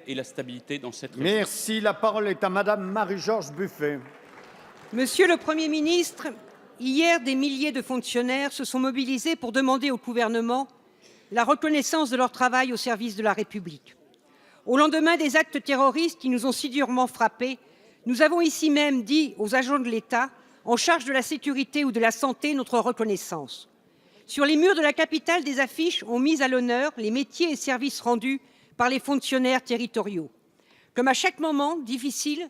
et la stabilité dans cette région. Merci. La parole est à Madame Marie-George Buffet. Monsieur le Premier ministre, hier, des milliers de fonctionnaires se sont mobilisés pour demander au gouvernement la reconnaissance de leur travail au service de la République. Au lendemain des actes terroristes qui nous ont si durement frappés, nous avons ici même dit aux agents de l'État en charge de la sécurité ou de la santé notre reconnaissance. Sur les murs de la capitale, des affiches ont mis à l'honneur les métiers et services rendus par les fonctionnaires territoriaux. Comme à chaque moment difficile,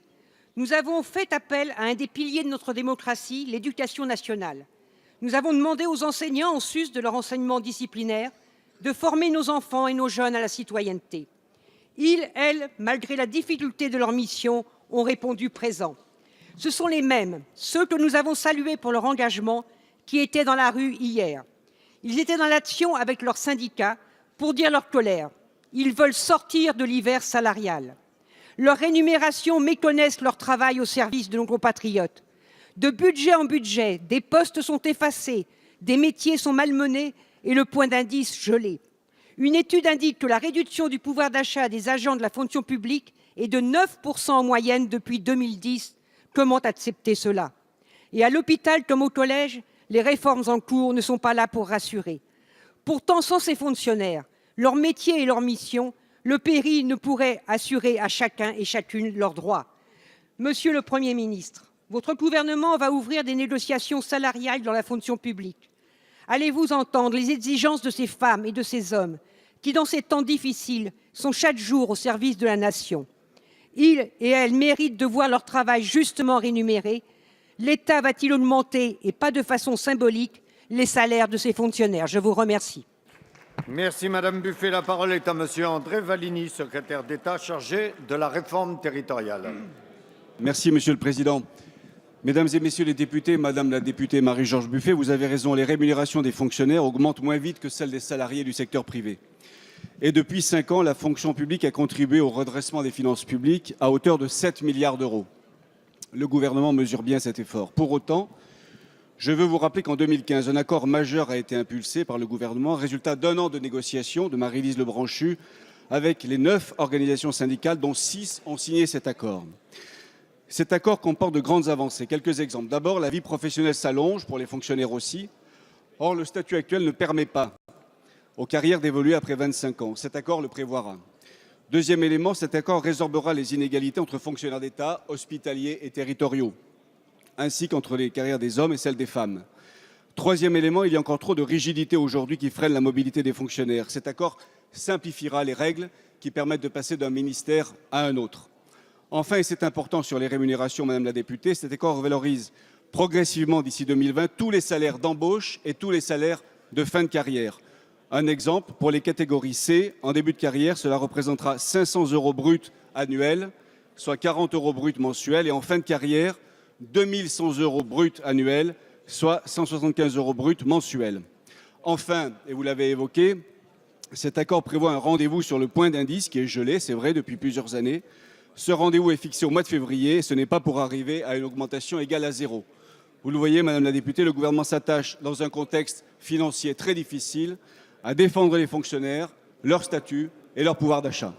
nous avons fait appel à un des piliers de notre démocratie, l'éducation nationale. Nous avons demandé aux enseignants, en sus de leur enseignement disciplinaire, de former nos enfants et nos jeunes à la citoyenneté. Ils, elles, malgré la difficulté de leur mission, ont répondu présent. Ce sont les mêmes, ceux que nous avons salués pour leur engagement, qui étaient dans la rue hier. Ils étaient dans l'action avec leurs syndicats pour dire leur colère. Ils veulent sortir de l'hiver salarial. Leurs rémunérations méconnaissent leur travail au service de nos compatriotes. De budget en budget, des postes sont effacés, des métiers sont malmenés et le point d'indice gelé. Une étude indique que la réduction du pouvoir d'achat des agents de la fonction publique est de 9% en moyenne depuis 2010. Comment accepter cela? Et à l'hôpital comme au collège, les réformes en cours ne sont pas là pour rassurer. Pourtant, sans ces fonctionnaires, leur métier et leur mission, le pays ne pourrait assurer à chacun et chacune leurs droits. Monsieur le Premier ministre, votre gouvernement va ouvrir des négociations salariales dans la fonction publique. Allez-vous entendre les exigences de ces femmes et de ces hommes qui, dans ces temps difficiles, sont chaque jour au service de la nation? Ils et elles méritent de voir leur travail justement rémunéré. L'État va-t-il augmenter, et pas de façon symbolique, les salaires de ces fonctionnaires? Je vous remercie. Merci Madame Buffet. La parole est à Monsieur André Valigny, secrétaire d'État chargé de la réforme territoriale. Merci Monsieur le Président. Mesdames et Messieurs les députés, Madame la députée Marie-George Buffet, vous avez raison, les rémunérations des fonctionnaires augmentent moins vite que celles des salariés du secteur privé. Et depuis 5 ans, la fonction publique a contribué au redressement des finances publiques à hauteur de 7 milliards d'euros. Le gouvernement mesure bien cet effort. Pour autant, je veux vous rappeler qu'en 2015, un accord majeur a été impulsé par le gouvernement, résultat d'un an de négociations de Maryse Lebranchu avec les 9 organisations syndicales, dont 6 ont signé cet accord. Cet accord comporte de grandes avancées. Quelques exemples. D'abord, la vie professionnelle s'allonge, pour les fonctionnaires aussi. Or, le statut actuel ne permet pas aux carrières d'évoluer après 25 ans. Cet accord le prévoira. Deuxième élément, cet accord résorbera les inégalités entre fonctionnaires d'État, hospitaliers et territoriaux, ainsi qu'entre les carrières des hommes et celles des femmes. Troisième élément, il y a encore trop de rigidité aujourd'hui qui freine la mobilité des fonctionnaires. Cet accord simplifiera les règles qui permettent de passer d'un ministère à un autre. Enfin, et c'est important sur les rémunérations, Madame la députée, cet accord valorise progressivement d'ici 2020 tous les salaires d'embauche et tous les salaires de fin de carrière. Un exemple, pour les catégories C, en début de carrière, cela représentera 500 € bruts annuels, soit 40 € bruts mensuels, et en fin de carrière, 2100 € bruts annuels, soit 175 € bruts mensuels. Enfin, et vous l'avez évoqué, cet accord prévoit un rendez-vous sur le point d'indice qui est gelé, c'est vrai, depuis plusieurs années. Ce rendez-vous est fixé au mois de février et ce n'est pas pour arriver à une augmentation égale à 0. Vous le voyez, Madame la députée, le gouvernement s'attache, dans un contexte financier très difficile, à défendre les fonctionnaires, leur statut et leur pouvoir d'achat.